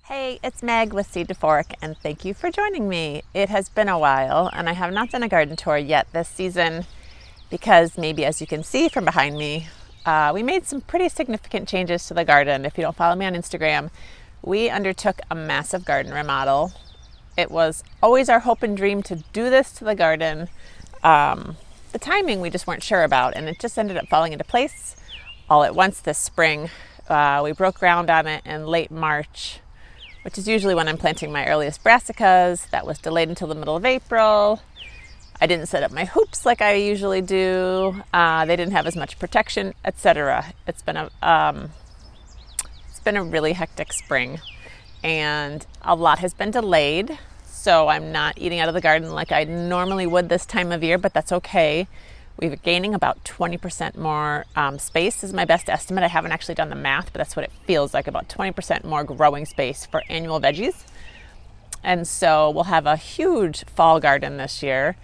Hey, it's Meg with Seed to Fork, and thank you for joining me. It has been a while, and I have not done a garden tour yet this season because maybe as you can see from behind me, we made some pretty significant changes to the garden. If you don't follow me on Instagram, we undertook a massive garden remodel. It was always our hope and dream to do this to the garden. The timing we just weren't sure about, and it just ended up falling into place all at once this spring. We broke ground on it in late March, which is usually when I'm planting my earliest brassicas. That was delayed until the middle of April. I didn't set up my hoops like I usually do. They didn't have as much protection, etc. It's been a really hectic spring, and a lot has been delayed. So I'm not eating out of the garden like I normally would this time of year, but that's okay. We're gaining about 20% more space is my best estimate. I haven't actually done the math, but that's what it feels like, about 20% more growing space for annual veggies. And so we'll have a huge fall garden this year,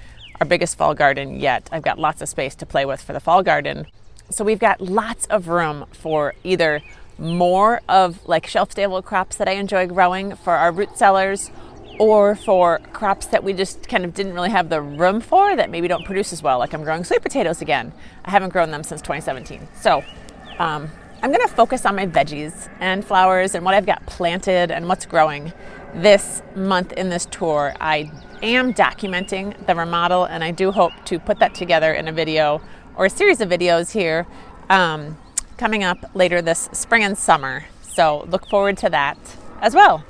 our biggest fall garden yet. I've got lots of space to play with for the fall garden. So we've got lots of room for either more of like shelf-stable crops that I enjoy growing for our root cellars, or for crops that we just kind of didn't really have the room for, that maybe don't produce as well. Like I'm growing sweet potatoes again. I haven't grown them since 2017. So I'm gonna focus on my veggies and flowers and what I've got planted and what's growing this month in this tour. I am documenting the remodel, and I do hope to put that together in a video or a series of videos here coming up later this spring and summer. So look forward to that as well.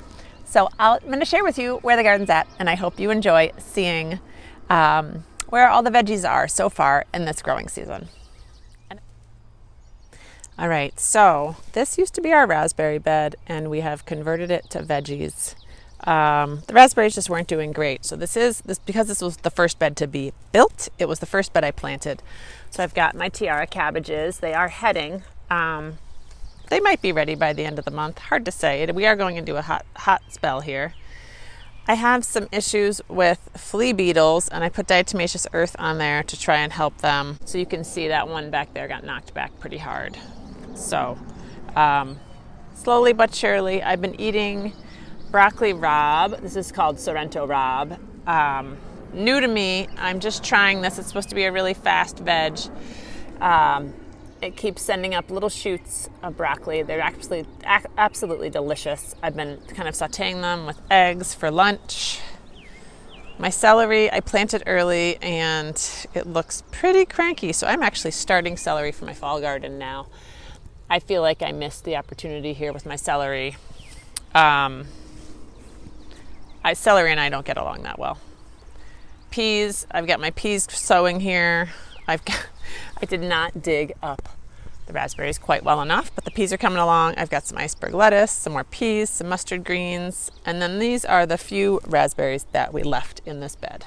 So I'm going to share with you where the garden's at, and I hope you enjoy seeing where all the veggies are so far in this growing season. All right, so this used to be our raspberry bed, and we have converted it to veggies. The raspberries just weren't doing great. So because this was the first bed to be built, it was the first bed I planted. So I've got my tiara cabbages. They are heading. They might be ready by the end of the month. Hard to say. We are going into a hot spell here. I have some issues with flea beetles, and I put diatomaceous earth on there to try and help them. So you can see that one back there got knocked back pretty hard. So slowly but surely, I've been eating broccoli Rabe. This is called Sorrento Rabe. New to me. I'm just trying this. It's supposed to be a really fast veg. It keeps sending up little shoots of broccoli. They're absolutely delicious. I've been kind of sauteing them with eggs for lunch. My celery, I planted early, and it looks pretty cranky. So I'm actually starting celery for my fall garden now. I feel like I missed the opportunity here with my celery. Celery and I don't get along that well. Peas, I've got my peas sowing here. I did not dig up the raspberries quite well enough, but the peas are coming along. I've got some iceberg lettuce, some more peas, some mustard greens, and then these are the few raspberries that we left in this bed.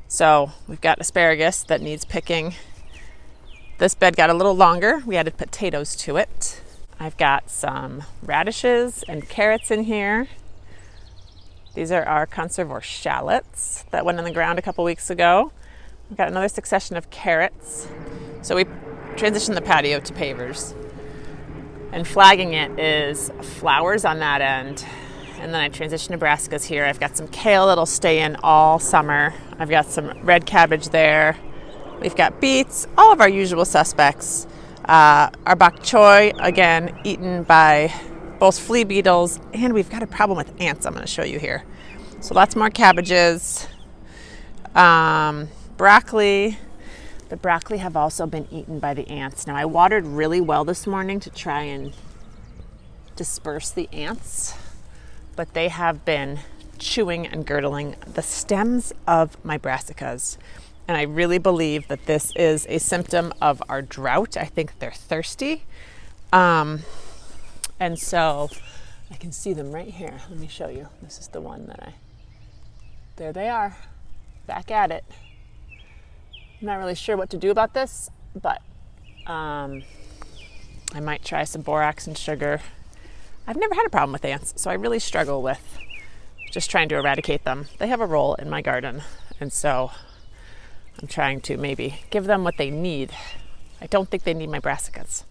So we've got asparagus that needs picking. This bed got a little longer. We added potatoes to it. I've got some radishes and carrots in here. These are our conservor shallots that went in the ground a couple weeks ago. We've got another succession of carrots. So we transitioned the patio to pavers. And flagging it is flowers on that end. And then I transitioned to brassicas here. I've got some kale that'll stay in all summer. I've got some red cabbage there. We've got beets, all of our usual suspects. Our bok choy, again, eaten by both flea beetles, and we've got a problem with ants I'm going to show you here. So lots more cabbages. Broccoli. The broccoli have also been eaten by the ants. Now I watered really well this morning to try and disperse the ants, but they have been chewing and girdling the stems of my brassicas. And I really believe that this is a symptom of our drought. I think they're thirsty. And so I can see them right here. Let me show you. This is the one there they are, back at it. I'm not really sure what to do about this, but I might try some borax and sugar. I've never had a problem with ants, so I really struggle with just trying to eradicate them. They have a role in my garden, and so I'm trying to maybe give them what they need. I don't think they need my brassicas.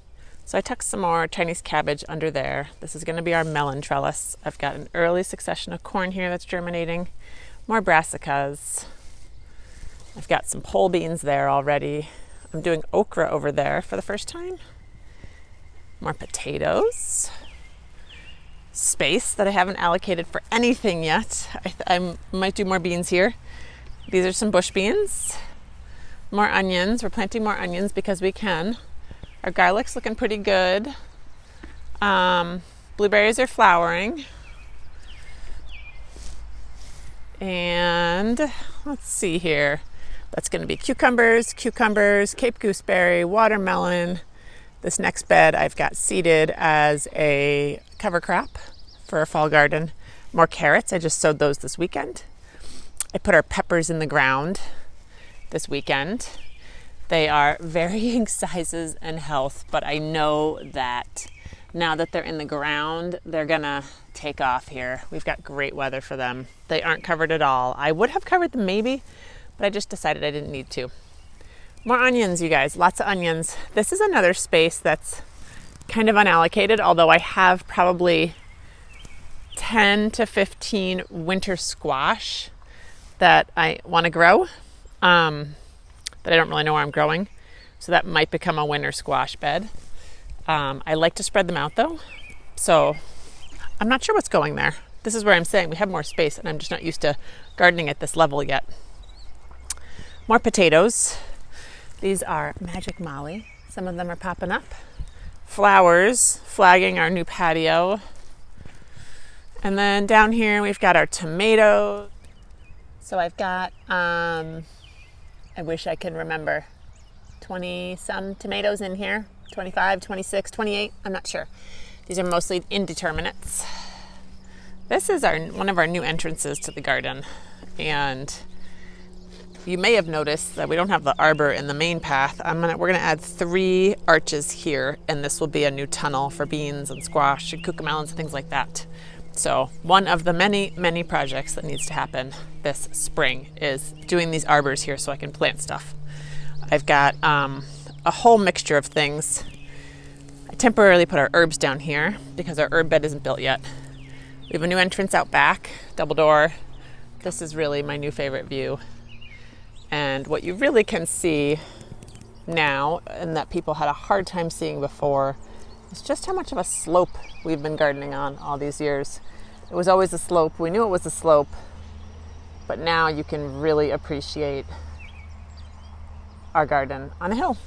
So I tucked some more Chinese cabbage under there. This is going to be our melon trellis. I've got an early succession of corn here that's germinating. More brassicas. I've got some pole beans there already. I'm doing okra over there for the first time. More potatoes. Space that I haven't allocated for anything yet. I might do more beans here. These are some bush beans. More onions. We're planting more onions because we can. Our garlic's looking pretty good. Blueberries are flowering. And let's see here. That's going to be cucumbers, Cape gooseberry, watermelon. This next bed I've got seeded as a cover crop for a fall garden. More carrots. I just sowed those this weekend. I put our peppers in the ground this weekend. They are varying sizes and health, but I know that now that they're in the ground, they're gonna take off here. We've got great weather for them. They aren't covered at all. I would have covered them maybe, but I just decided I didn't need to. More onions, you guys, lots of onions. This is another space that's kind of unallocated, although I have probably 10 to 15 winter squash that I wanna grow. That I don't really know where I'm growing. So that might become a winter squash bed. I like to spread them out though. So I'm not sure what's going there. This is where I'm saying we have more space and I'm just not used to gardening at this level yet. More potatoes. These are Magic Molly. Some of them are popping up. Flowers flagging our new patio. And then down here we've got our tomatoes. So I've got, I wish I could remember, 20 some tomatoes in here, 25, 26, 28, I'm not sure. These are mostly indeterminates. This is one of our new entrances to the garden, and you may have noticed that we don't have the arbor in the main path. We're gonna add 3 arches here, and this will be a new tunnel for beans and squash and cucamelons and things like that. So one of the many, many projects that needs to happen this spring is doing these arbors here so I can plant stuff. I've got a whole mixture of things. I temporarily put our herbs down here because our herb bed isn't built yet. We have a new entrance out back, double door. This is really my new favorite view. And what you really can see now, and that people had a hard time seeing before, is just how much of a slope we've been gardening on all these years. It was always a slope. We knew it was a slope, but now you can really appreciate our garden on a hill.